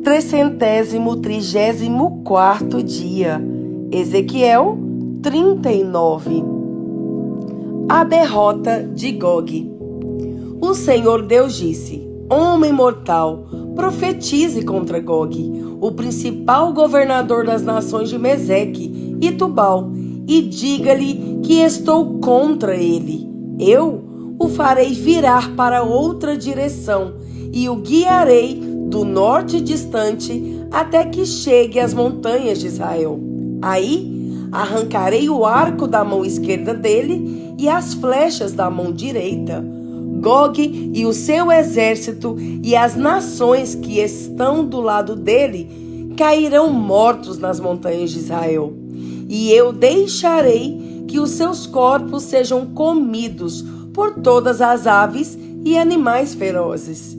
334º dia. Ezequiel 39. A derrota de Gog. O Senhor Deus disse: Homem mortal, profetize contra Gog, o principal governador das nações de Meseque e Tubal, e diga-lhe que estou contra ele. Eu o farei virar para outra direção e o guiarei do norte distante até que chegue às montanhas de Israel. Aí arrancarei o arco da mão esquerda dele e as flechas da mão direita. Gog e o seu exército e as nações que estão do lado dele cairão mortos nas montanhas de Israel. E eu deixarei que os seus corpos sejam comidos por todas as aves e animais ferozes.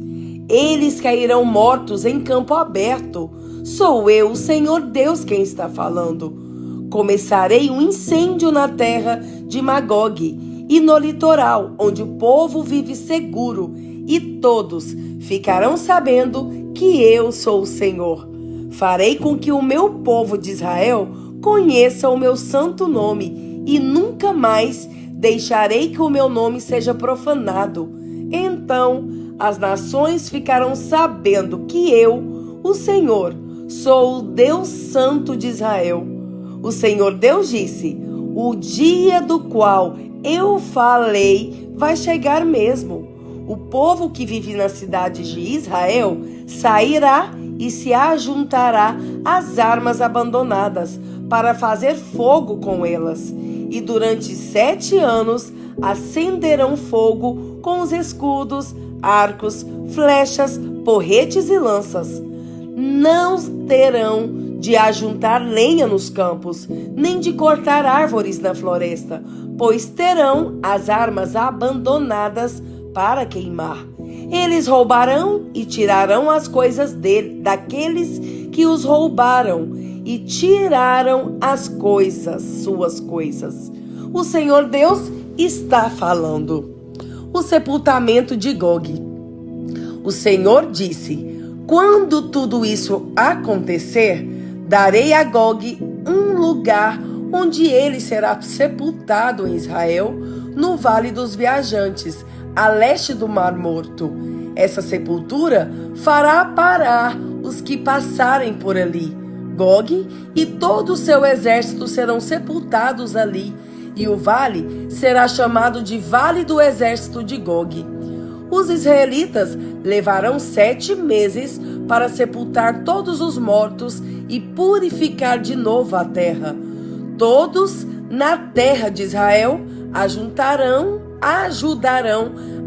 Eles cairão mortos em campo aberto. Sou eu, o Senhor Deus, quem está falando. Começarei um incêndio na terra de Magog e no litoral, onde o povo vive seguro, e todos ficarão sabendo que eu sou o Senhor. Farei com que o meu povo de Israel conheça o meu santo nome, e nunca mais deixarei que o meu nome seja profanado. Então as nações ficarão sabendo que eu, o Senhor, sou o Deus Santo de Israel. O Senhor Deus disse: o dia do qual eu falei vai chegar mesmo. O povo que vive nas cidades de Israel sairá e se ajuntará às armas abandonadas para fazer fogo com elas. E durante 7 anos acenderão fogo com os escudos, arcos, flechas, porretes e lanças. Não terão de ajuntar lenha nos campos, nem de cortar árvores na floresta, pois terão as armas abandonadas para queimar. Eles roubarão e tirarão as coisas daqueles que os roubaram, e tiraram as coisas, suas coisas. O Senhor Deus está falando. O sepultamento de Gog. O Senhor disse: quando tudo isso acontecer, darei a Gog um lugar onde ele será sepultado em Israel, no Vale dos Viajantes, a leste do Mar Morto. Essa sepultura fará parar os que passarem por ali. Gog e todo o seu exército serão sepultados ali, e o vale será chamado de Vale do Exército de Gog. Os israelitas levarão 7 meses para sepultar todos os mortos e purificar de novo a terra. Todos na terra de Israel ajudarão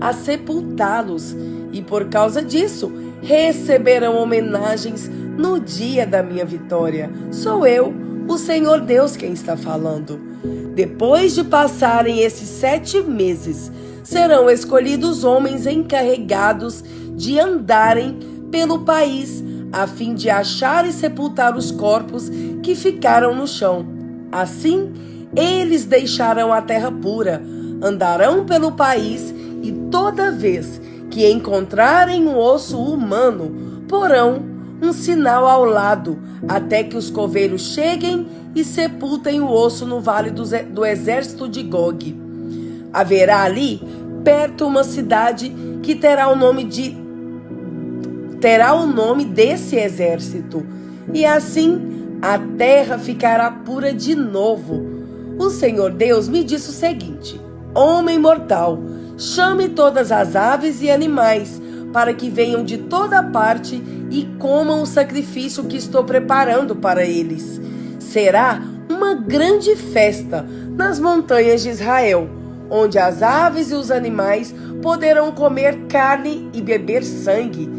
a sepultá-los, e por causa disso receberão homenagens no dia da minha vitória. Sou eu, o Senhor Deus, quem está falando. Depois de passarem esses 7 meses, serão escolhidos homens encarregados de andarem pelo país, a fim de achar e sepultar os corpos que ficaram no chão. Assim, eles deixarão a terra pura, andarão pelo país, e toda vez que encontrarem um osso humano, porão um sinal ao lado, até que os coveiros cheguem e sepultem o osso no vale do exército de Gog. Haverá ali perto uma cidade que terá o nome desse exército, e assim a terra ficará pura de novo. O Senhor Deus me disse o seguinte: homem mortal, chame todas as aves e animais, para que venham de toda parte e comam o sacrifício que estou preparando para eles. Será uma grande festa nas montanhas de Israel, onde as aves e os animais poderão comer carne e beber sangue.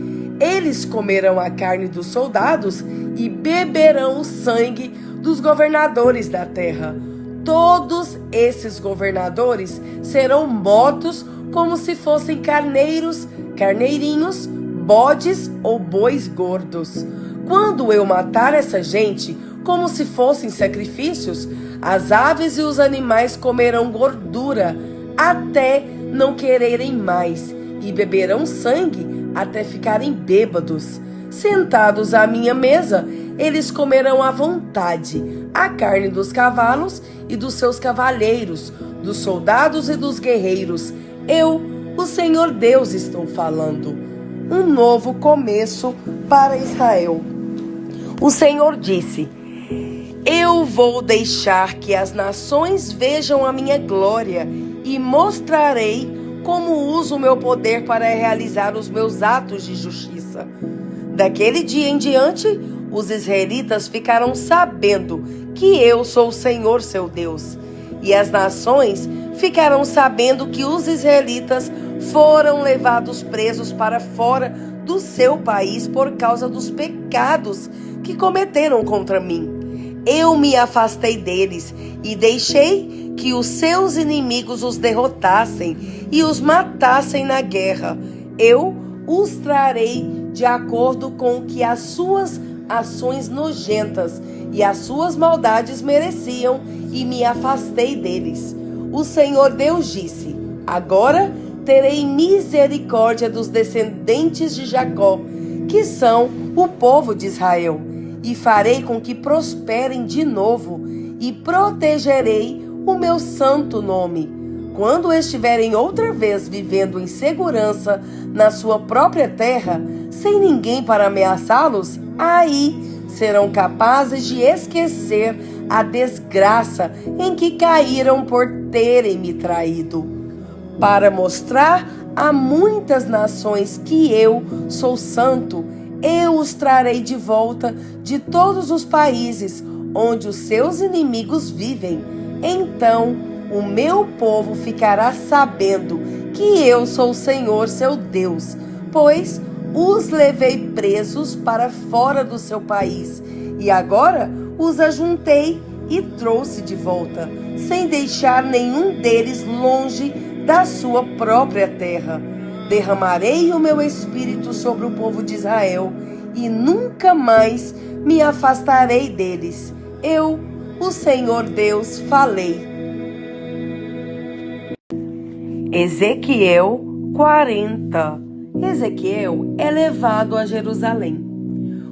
Eles comerão a carne dos soldados e beberão o sangue dos governadores da terra. Todos esses governadores serão mortos como se fossem carneirinhos, bodes ou bois gordos. Quando eu matar essa gente, como se fossem sacrifícios, as aves e os animais comerão gordura até não quererem mais, e beberão sangue até ficarem bêbados. Sentados à minha mesa, eles comerão à vontade a carne dos cavalos e dos seus cavalheiros, dos soldados e dos guerreiros. Eu, o Senhor Deus, estou falando. Um novo começo para Israel. O Senhor disse: eu vou deixar que as nações vejam a minha glória e mostrarei como uso o meu poder para realizar os meus atos de justiça. Daquele dia em diante, os israelitas ficarão sabendo que eu sou o Senhor seu Deus. E as nações ficarão sabendo que os israelitas foram levados presos para fora do seu país por causa dos pecados que cometeram contra mim. Eu me afastei deles e deixei que os seus inimigos os derrotassem e os matassem na guerra. Eu os trarei de acordo com o que as suas ações nojentas e as suas maldades mereciam, e me afastei deles. O Senhor Deus disse: agora terei misericórdia dos descendentes de Jacó, que são o povo de Israel, e farei com que prosperem de novo, e protegerei o meu santo nome. Quando estiverem outra vez vivendo em segurança na sua própria terra, sem ninguém para ameaçá-los, aí serão capazes de esquecer a desgraça em que caíram por terem me traído. Para mostrar a muitas nações que eu sou santo, eu os trarei de volta de todos os países onde os seus inimigos vivem. Então o meu povo ficará sabendo que eu sou o Senhor seu Deus, pois os levei presos para fora do seu país, e agora os ajuntei e trouxe de volta, sem deixar nenhum deles longe da sua própria terra. Derramarei o meu espírito sobre o povo de Israel, e nunca mais me afastarei deles. Eu, o Senhor Deus, falei. Ezequiel 40. Ezequiel é levado a Jerusalém.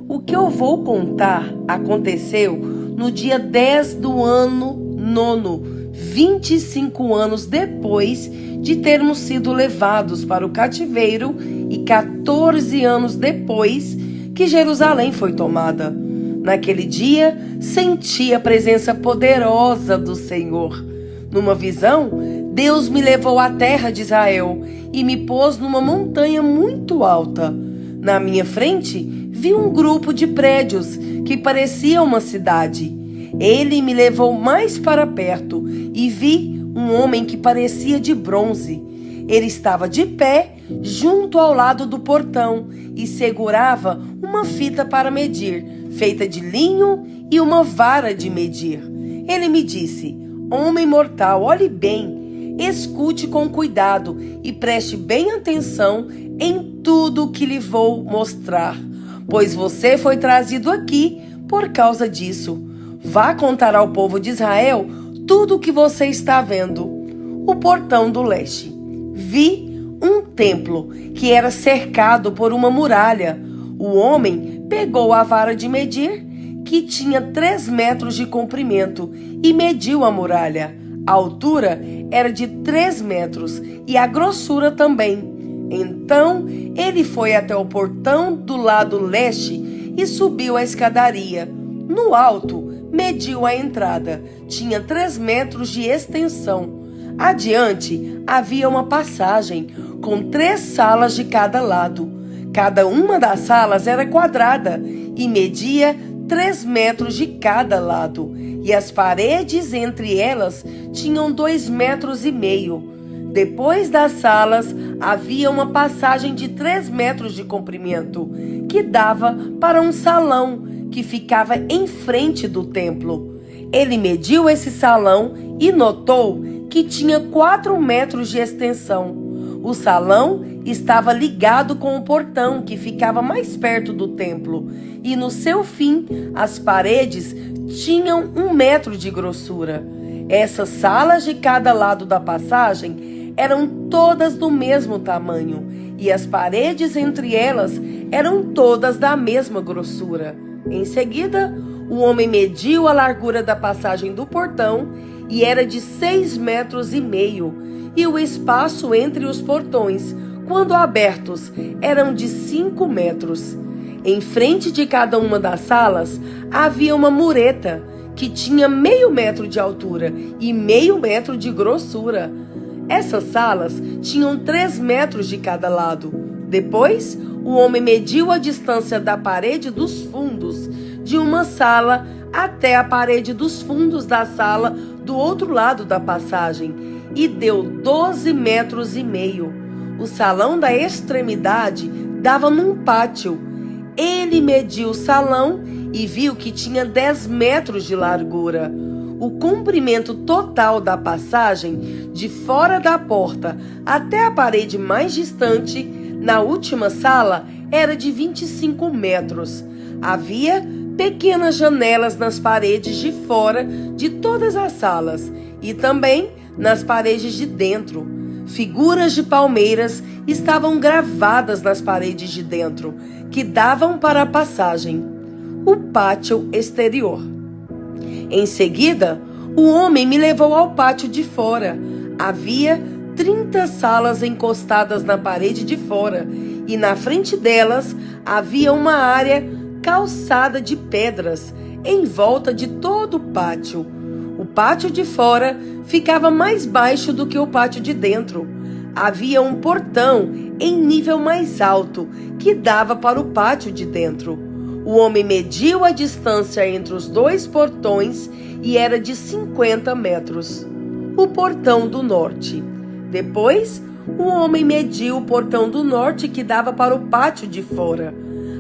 O que eu vou contar aconteceu no dia 10 do ano 9, 25 anos depois de termos sido levados para o cativeiro e 14 anos depois que Jerusalém foi tomada. Naquele dia, senti a presença poderosa do Senhor. Numa visão, Deus me levou à terra de Israel e me pôs numa montanha muito alta. Na minha frente, vi um grupo de prédios que parecia uma cidade. Ele me levou mais para perto e vi um homem que parecia de bronze. Ele estava de pé junto ao lado do portão e segurava uma fita para medir, feita de linho, e uma vara de medir. Ele me disse: homem mortal, olhe bem, escute com cuidado e preste bem atenção em tudo o que lhe vou mostrar, pois você foi trazido aqui por causa disso. Vá contar ao povo de Israel tudo o que você está vendo. O portão do leste. Vi um templo que era cercado por uma muralha. O homem pegou a vara de medir, que tinha 3 metros de comprimento, e mediu a muralha. A altura era de 3 metros e a grossura também. Então ele foi até o portão do lado leste e subiu a escadaria. No alto, mediu a entrada. Tinha 3 metros de extensão. Adiante havia uma passagem com 3 salas de cada lado. Cada uma das salas era quadrada e media 3 metros de cada lado, e as paredes entre elas tinham 2,5 metros. Depois das salas havia uma passagem de 3 metros de comprimento, que dava para um salão que ficava em frente do templo. Ele mediu esse salão e notou que tinha 4 metros de extensão. O salão estava ligado com o portão que ficava mais perto do templo, e no seu fim as paredes tinham 1 metro de grossura. Essas salas de cada lado da passagem eram todas do mesmo tamanho, e as paredes entre elas eram todas da mesma grossura. Em seguida, o homem mediu a largura da passagem do portão e era de 6,5 metros, e o espaço entre os portões, quando abertos, eram de 5 metros. Em frente de cada uma das salas havia uma mureta que tinha 0,5 metro de altura e 0,5 metro de grossura. Essas salas tinham 3 metros de cada lado. Depois, o homem mediu a distância da parede dos fundos de uma sala até a parede dos fundos da sala do outro lado da passagem e deu 12,5 metros. O salão da extremidade dava num pátio. Ele mediu o salão e viu que tinha 10 metros de largura. O comprimento total da passagem, de fora da porta até a parede mais distante, na última sala, era de 25 metros. Havia pequenas janelas nas paredes de fora de todas as salas e também nas paredes de dentro. Figuras de palmeiras estavam gravadas nas paredes de dentro, que davam para a passagem. O pátio exterior. Em seguida, o homem me levou ao pátio de fora. Havia 30 salas encostadas na parede de fora, e na frente delas havia uma área calçada de pedras em volta de todo o pátio. O pátio de fora ficava mais baixo do que o pátio de dentro. Havia um portão em nível mais alto que dava para o pátio de dentro. O homem mediu a distância entre os dois portões e era de 50 metros. O portão do norte. Depois, o homem mediu o portão do norte que dava para o pátio de fora.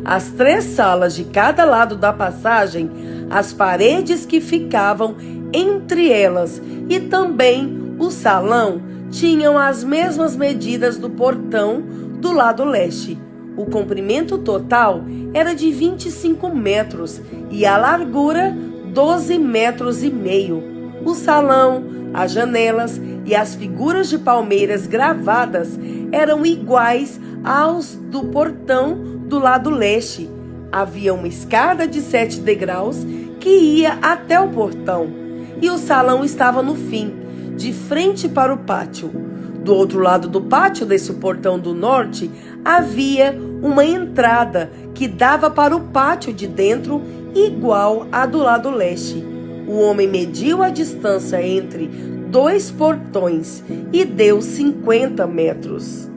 As 3 salas de cada lado da passagem, as paredes que ficavam entre elas e também o salão tinham as mesmas medidas do portão do lado leste. O comprimento total era de 25 metros e a largura 12,5 metros. O salão, as janelas e as figuras de palmeiras gravadas eram iguais aos do portão do lado leste. Havia uma escada de 7 degraus que ia até o portão, e o salão estava no fim, de frente para o pátio. Do outro lado do pátio desse portão do norte, havia uma entrada que dava para o pátio de dentro, igual à do lado leste. O homem mediu a distância entre 2 portões e deu 50 metros.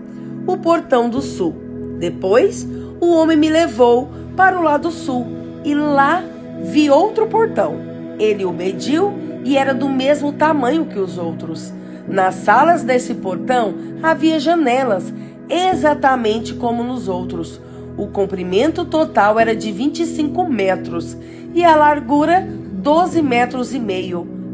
O portão do sul. Depois, o homem me levou para o lado sul e lá vi outro portão. Ele o mediu e era do mesmo tamanho que os outros. Nas salas desse portão havia janelas, exatamente como nos outros. O comprimento total era de 25 metros e a largura 12,5 metros.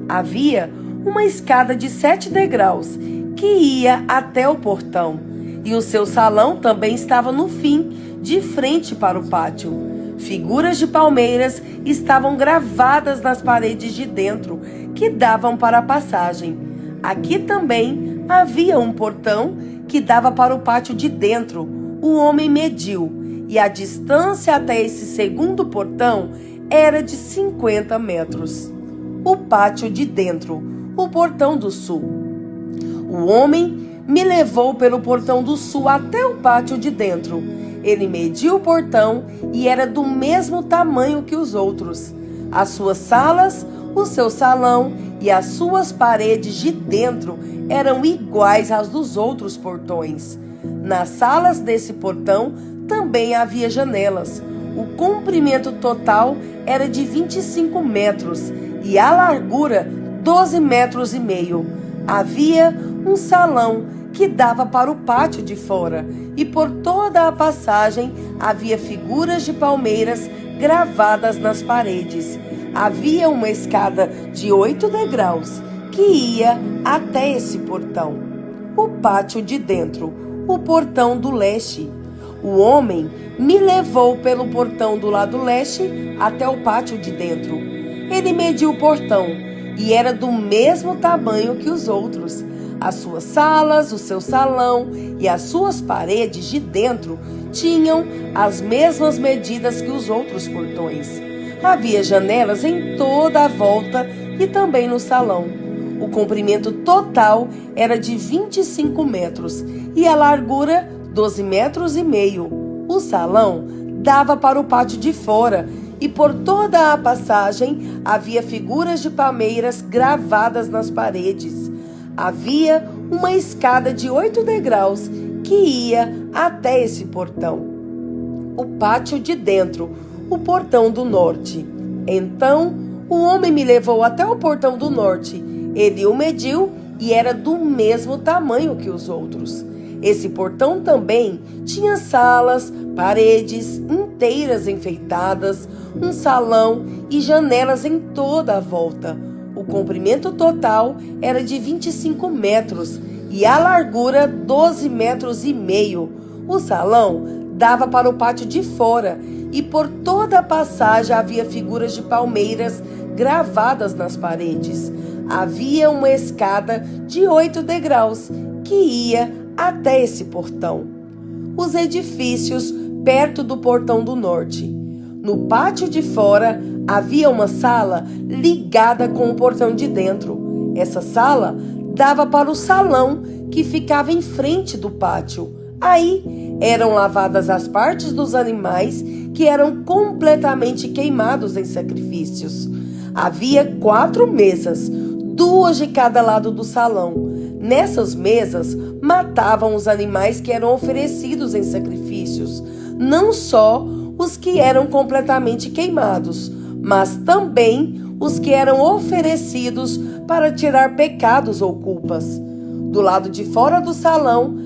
Havia uma escada de 7 degraus que ia até o portão, e o seu salão também estava no fim, de frente para o pátio. Figuras de palmeiras estavam gravadas nas paredes de dentro, que davam para a passagem. Aqui também havia um portão que dava para o pátio de dentro. O homem mediu, e a distância até esse segundo portão era de 50 metros. O pátio de dentro, o portão do sul. O homem me levou pelo portão do sul até o pátio de dentro. Ele mediu o portão e era do mesmo tamanho que os outros. As suas salas, o seu salão e as suas paredes de dentro eram iguais às dos outros portões. Nas salas desse portão também havia janelas. O comprimento total era de 25 metros e a largura 12,5 metros. Havia um salão que dava para o pátio de fora, e por toda a passagem havia figuras de palmeiras gravadas nas paredes. Havia uma escada de 8 degraus que ia até esse portão. O pátio de dentro, o portão do leste. O homem me levou pelo portão do lado leste até o pátio de dentro. Ele mediu o portão e era do mesmo tamanho que os outros. As suas salas, o seu salão e as suas paredes de dentro tinham as mesmas medidas que os outros portões. Havia janelas em toda a volta e também no salão. O comprimento total era de 25 metros e a largura 12 metros e meio. O salão dava para o pátio de fora e por toda a passagem havia figuras de palmeiras gravadas nas paredes. Havia uma escada de 8 degraus que ia até esse portão. O pátio de dentro, o portão do norte. Então o homem me levou até o portão do norte. Ele o mediu e era do mesmo tamanho que os outros. Esse portão também tinha salas, paredes inteiras enfeitadas, um salão e janelas em toda a volta. O comprimento total era de 25 metros e a largura 12 metros e meio. O salão dava para o pátio de fora e por toda a passagem havia figuras de palmeiras gravadas nas paredes. Havia uma escada de 8 degraus que ia até esse portão. Os edifícios perto do portão do norte. No pátio de fora havia uma sala ligada com o portão de dentro. Essa sala dava para o salão que ficava em frente do pátio. Aí eram lavadas as partes dos animais que eram completamente queimados em sacrifícios. Havia 4 mesas, 2 de cada lado do salão. Nessas mesas matavam os animais que eram oferecidos em sacrifícios, não só os que eram completamente queimados, mas também os que eram oferecidos para tirar pecados ou culpas. Do lado de fora do salão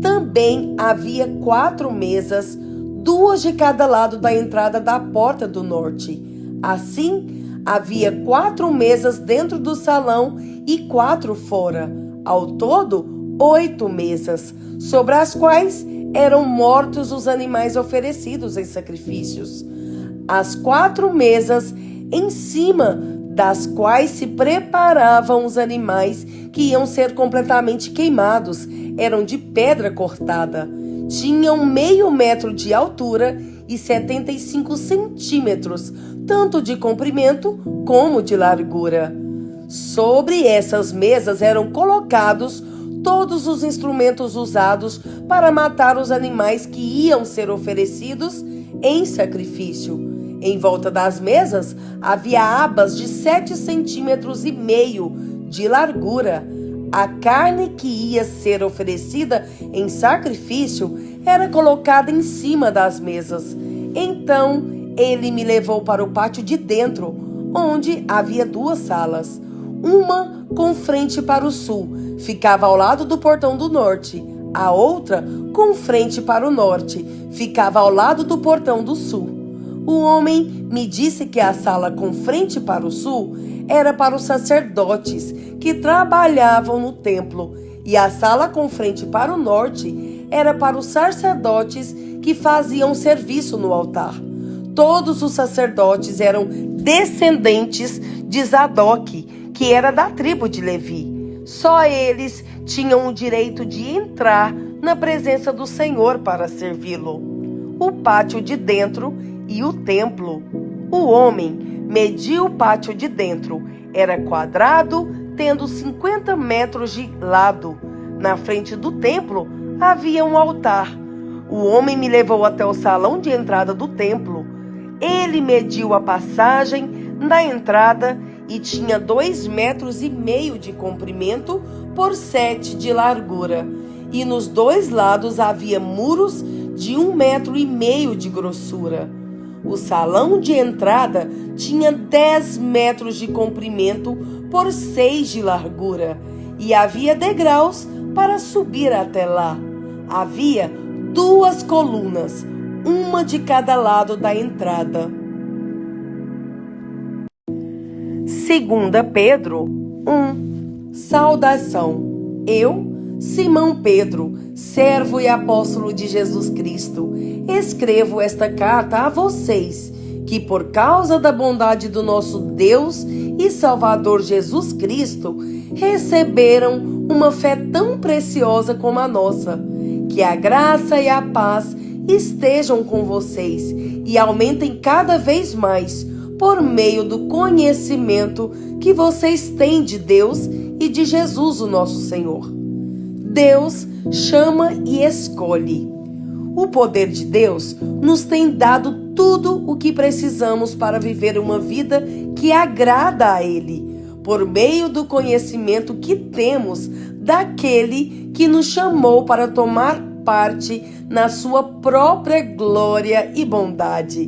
também havia 4 mesas, 2 de cada lado da entrada da porta do norte. Assim, havia 4 mesas dentro do salão e 4 fora. Ao todo, 8 mesas, sobre as quais eram mortos os animais oferecidos em sacrifícios. As 4 mesas, em cima das quais se preparavam os animais que iam ser completamente queimados, eram de pedra cortada. Tinham meio metro de altura e 75 centímetros, tanto de comprimento como de largura. Sobre essas mesas eram colocados todos os instrumentos usados para matar os animais que iam ser oferecidos em sacrifício. Em volta das mesas havia abas de 7 centímetros e meio de largura. A carne que ia ser oferecida em sacrifício era colocada em cima das mesas. Então ele me levou para o pátio de dentro, onde havia 2 salas. Uma com frente para o sul, ficava ao lado do portão do norte. A outra, com frente para o norte, ficava ao lado do portão do sul. O homem me disse que a sala com frente para o sul era para os sacerdotes que trabalhavam no templo, e a sala com frente para o norte era para os sacerdotes que faziam serviço no altar. Todos os sacerdotes eram descendentes de Zadok, que era da tribo de Levi. Só eles tinham o direito de entrar na presença do Senhor para servi-lo. O pátio de dentro e o templo. O homem mediu o pátio de dentro. Era quadrado, tendo 50 metros de lado. Na frente do templo havia um altar. O homem me levou até o salão de entrada do templo. Ele mediu a passagem da entrada e tinha 2 metros e meio de comprimento por 7 de largura. E nos 2 lados havia muros de 1,5 metro de grossura. O salão de entrada tinha 10 metros de comprimento por 6 de largura. E havia degraus para subir até lá. Havia 2 colunas, uma de cada lado da entrada. 2 Pedro 1. Saudação. Eu, Simão Pedro, servo e apóstolo de Jesus Cristo, escrevo esta carta a vocês, que por causa da bondade do nosso Deus e Salvador Jesus Cristo, receberam uma fé tão preciosa como a nossa. Que a graça e a paz estejam com vocês e aumentem cada vez mais por meio do conhecimento que vocês têm de Deus e de Jesus, o nosso Senhor. Deus chama e escolhe. O poder de Deus nos tem dado tudo o que precisamos para viver uma vida que agrada a Ele, por meio do conhecimento que temos daquele que nos chamou para tomar parte na sua própria glória e bondade.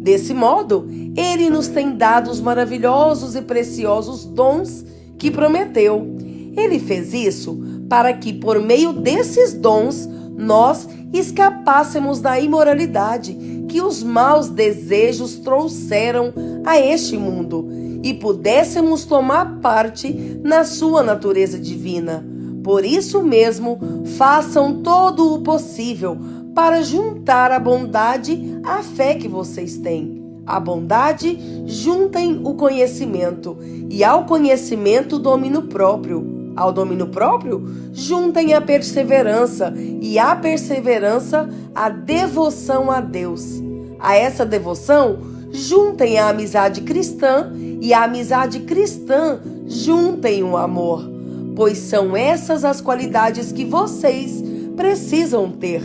Desse modo, Ele nos tem dado os maravilhosos e preciosos dons que prometeu. Ele fez isso para que, por meio desses dons, nós escapássemos da imoralidade que os maus desejos trouxeram a este mundo e pudéssemos tomar parte na sua natureza divina. Por isso mesmo, façam todo o possível para juntar a bondade à fé que vocês têm. À bondade, juntem o conhecimento, e ao conhecimento, o domínio próprio. Ao domínio próprio, juntem a perseverança, e à perseverança, a devoção a Deus. A essa devoção, juntem a amizade cristã, e à amizade cristã, juntem o amor, pois são essas as qualidades que vocês precisam ter.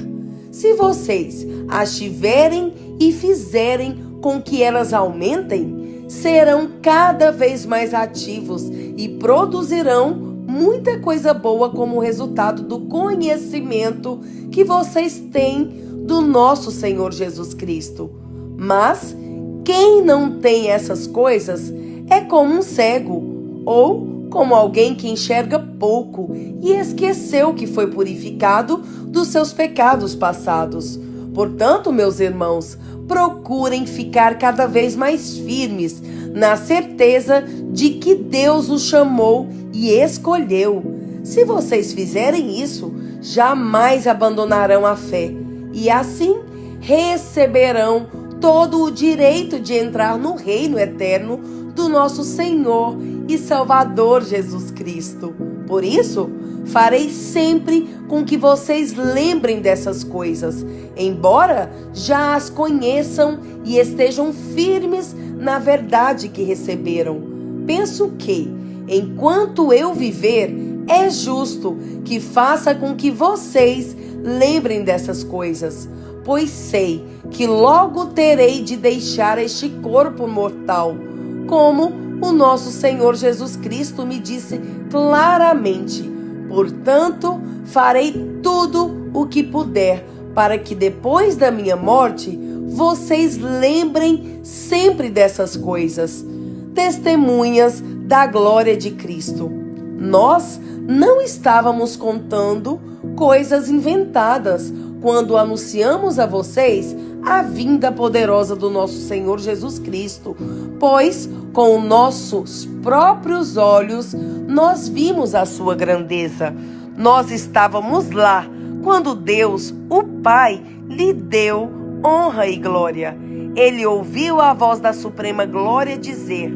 Se vocês as tiverem e fizerem com que elas aumentem, serão cada vez mais ativos e produzirão muita coisa boa como resultado do conhecimento que vocês têm do nosso Senhor Jesus Cristo. Mas quem não tem essas coisas é como um cego, ou como alguém que enxerga pouco e esqueceu que foi purificado dos seus pecados passados. Portanto, meus irmãos, procurem ficar cada vez mais firmes na certeza de que Deus os chamou e escolheu. Se vocês fizerem isso, jamais abandonarão a fé e assim receberão todo o direito de entrar no reino eterno do nosso Senhor e Salvador Jesus Cristo. Por isso, farei sempre com que vocês lembrem dessas coisas, embora já as conheçam e estejam firmes na verdade que receberam. Penso que, enquanto eu viver, é justo que faça com que vocês lembrem dessas coisas, pois sei que logo terei de deixar este corpo mortal, como o nosso Senhor Jesus Cristo me disse claramente. Portanto, farei tudo o que puder para que depois da minha morte vocês lembrem sempre dessas coisas, testemunhas da glória de Cristo. Nós não estávamos contando coisas inventadas quando anunciamos a vocês a vinda poderosa do nosso Senhor Jesus Cristo, pois com nossos próprios olhos nós vimos a sua grandeza. Nós estávamos lá quando Deus, o Pai, lhe deu honra e glória. Ele ouviu a voz da suprema glória dizer: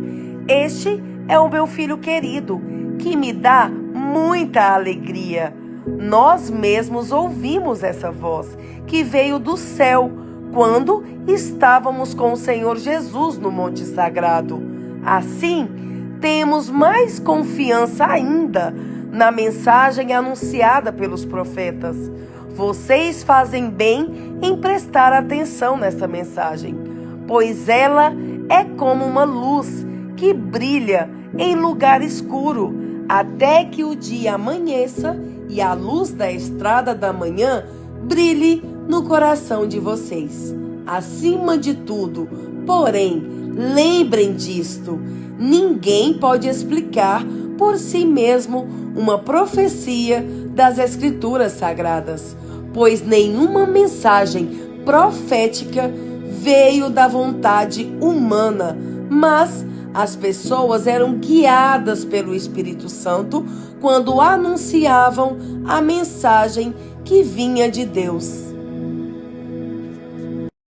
"Este é o meu filho querido, que me dá muita alegria." Nós mesmos ouvimos essa voz, que veio do céu, quando estávamos com o Senhor Jesus no Monte Sagrado. Assim, temos mais confiança ainda na mensagem anunciada pelos profetas. Vocês fazem bem em prestar atenção nessa mensagem, pois ela é como uma luz que brilha em lugar escuro, até que o dia amanheça e a luz da estrada da manhã brilhe no coração de vocês. Acima de tudo, porém, lembrem disto: ninguém pode explicar por si mesmo uma profecia das Escrituras Sagradas, pois nenhuma mensagem profética veio da vontade humana, mas as pessoas eram guiadas pelo Espírito Santo quando anunciavam a mensagem que vinha de Deus.